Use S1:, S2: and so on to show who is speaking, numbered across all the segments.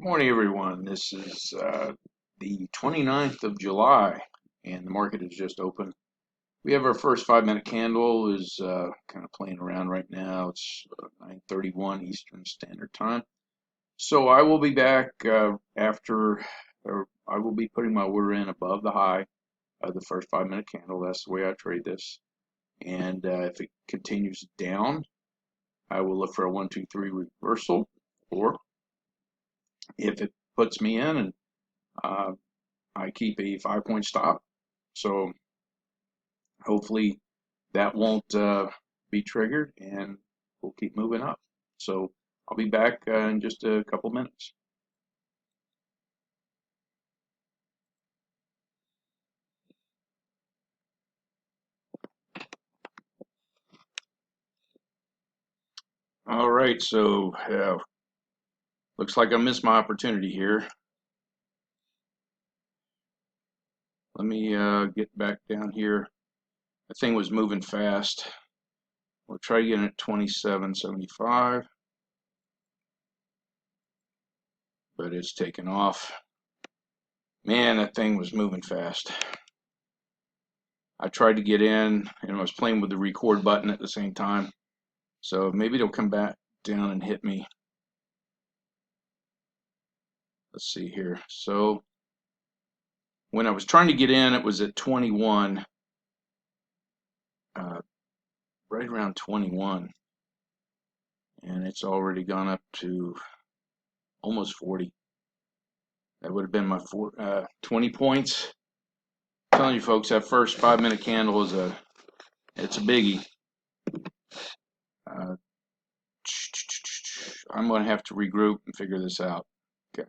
S1: Morning, everyone. This is the 29th of July, and the market is just open. We have our first 5-minute candle is kind of playing around right now. It's 9:31 Eastern Standard Time. So I will be back after, or I will be putting my order in above the high of the first 5-minute candle. That's the way I trade this. And if it continues down, I will look for a 1, 2, 3 reversal, or if it puts me in and I keep a 5-point stop. So hopefully that won't be triggered, and we'll keep moving up. So I'll be back in just a couple minutes. All right, so looks like I missed my opportunity here. Let me get back down here. The thing was moving fast. We'll try getting at 27.75, but it's taken off. Man, that thing was moving fast. I tried to get in, and I was playing with the record button at the same time. So maybe it'll come back down and hit me. Let's see here. So when I was trying to get in, it was at 21, right around 21. And it's already gone up to almost 40. That would have been my 20 points. I'm telling you folks, that first 5-minute candle is it's a biggie. I'm going to have to regroup and figure this out. Okay.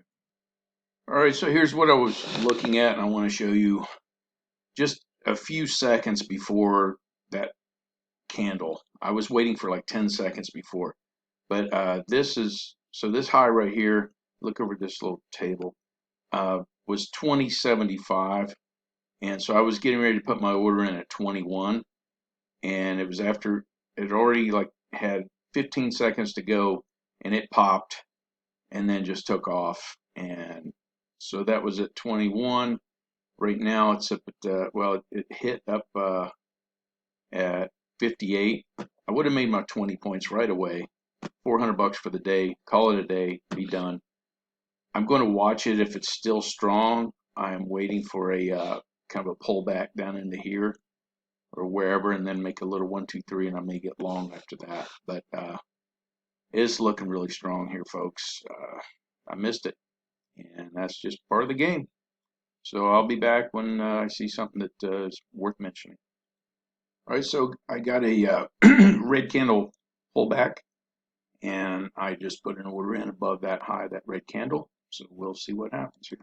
S1: All right, so here's what I was looking at, and I want to show you just a few seconds before that candle. I was waiting for like 10 seconds before, but this high right here, look over this little table, was 20.75, and so I was getting ready to put my order in at 21, and it was after it already like had 15 seconds to go, and it popped and then just took off, and so that was at 21. Right now it's up at well, it hit up at 58. I would have made my 20 points right away. $400 for the day. Call it a day. Be done. I'm going to watch it. If it's still strong, I'm waiting for a kind of a pullback down into here or wherever, and then make a little 1, 2, 3, and I may get long after that. But it's looking really strong here, folks. I missed it, and that's just part of the game. So I'll be back when I see something that is worth mentioning. All right, so I got a red candle pullback, and I just put an order in above that high, that red candle. So we'll see what happens here.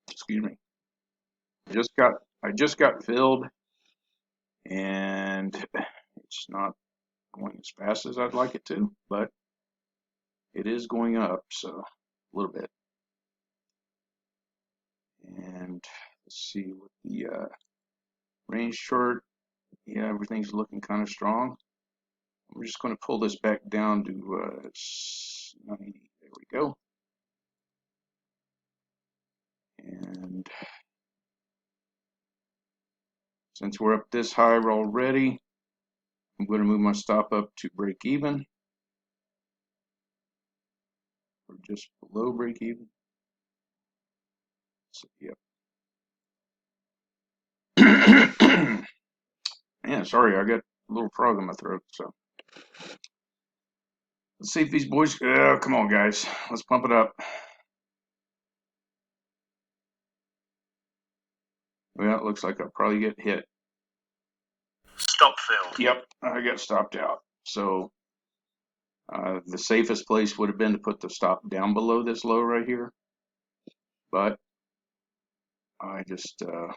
S1: Excuse me. I just got filled, and it's not going as fast as I'd like it to, but it is going up, so a little bit. And let's see what the range chart. Yeah, everything's looking kind of strong. I'm just going to pull this back down to 90. There we go. And since we're up this high already, I'm going to move my stop up to break even, or just below break even. So, yep. Man, sorry, I got a little frog in my throat. So let's see if these boys. Come on, guys, let's pump it up. Well, it looks like I'll probably get hit.
S2: Stop filled.
S1: Yep, I got stopped out. So the safest place would have been to put the stop down below this low right here, but I just I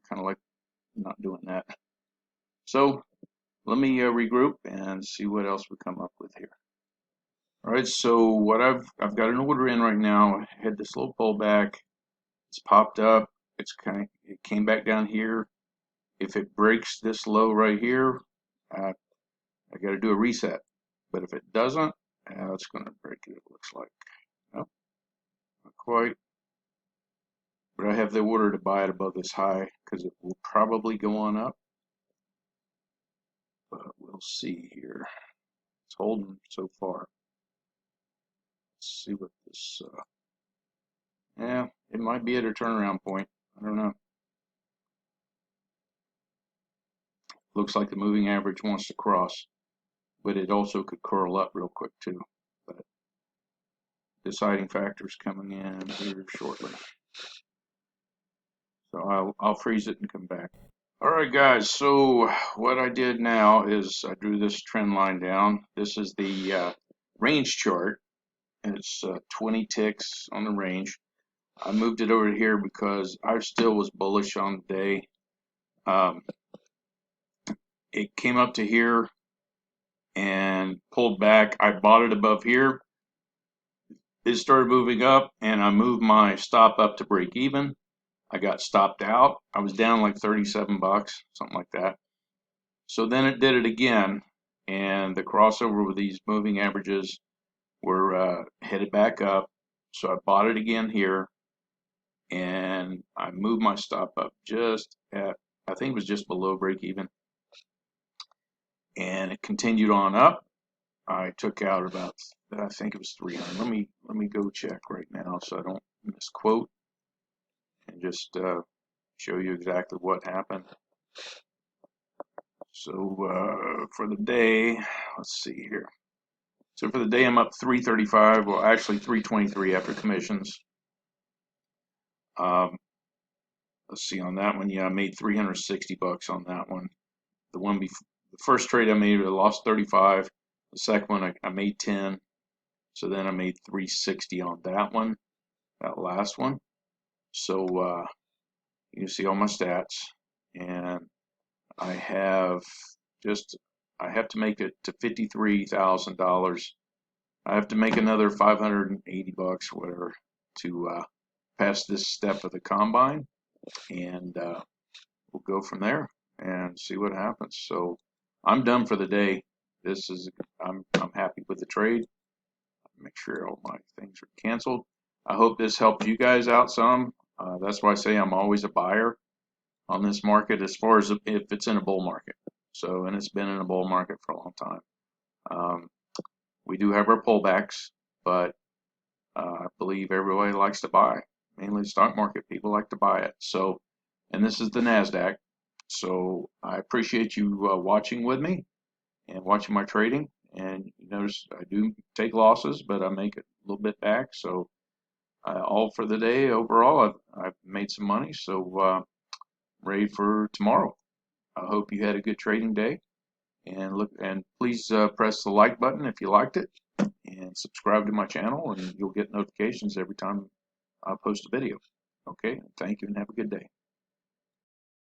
S1: kind of like not doing that. So let me regroup and see what else we come up with here. All right, so what I've got an order in right now. I had this little pullback. It's popped up. It came back down here. If it breaks this low right here, I got to do a reset. But if it doesn't, it's going to break it. It looks like. Nope, not quite. But I have the order to buy it above this high because it will probably go on up. But we'll see here. It's holding so far. Let's see what this. Yeah, it might be at a turnaround point. I don't know. Looks like the moving average wants to cross, but it also could curl up real quick too. But deciding factors coming in here shortly. So I'll freeze it and come back. All right, guys. So what I did now is I drew this trend line down. This is the range chart, and it's 20 ticks on the range. I moved it over here because I still was bullish on the day. It came up to here and pulled back. I bought it above here. It started moving up, and I moved my stop up to break even. I got stopped out. I was down like 37 bucks, something like that. So then it did it again, and the crossover with these moving averages were headed back up. So I bought it again here, and I moved my stop up just at, I think it was just below break even, and it continued on up. I took out about, I think it was 300. Let me go check right now so I don't misquote, and just show you exactly what happened. So for the day, let's see here. So for the day, I'm up 335. Well, actually 323 after commissions. Let's see on that one. Yeah, I made 360 bucks on that one. The one before, the first trade I made, I lost 35. The second one, I made 10. So then I made 360 on that one, that last one. So you can see all my stats, and I have to make it to $53,000. I have to make another 580 bucks, whatever, to pass this step of the combine, and we'll go from there and see what happens. So I'm done for the day. I'm happy with the trade. Make sure all my things are canceled. I hope this helped you guys out some. That's why I say I'm always a buyer on this market as far as if it's in a bull market. So, and it's been in a bull market for a long time. We do have our pullbacks, but I believe everybody likes to buy. Mainly the stock market, people like to buy it. So, and this is the NASDAQ. So I appreciate you watching with me and watching my trading. And you notice I do take losses, but I make a little bit back. So all for the day overall, I've made some money. So ready for tomorrow. I hope you had a good trading day. And please press the like button if you liked it, and subscribe to my channel, and you'll get notifications every time I post a video. Okay, thank you and have a good day.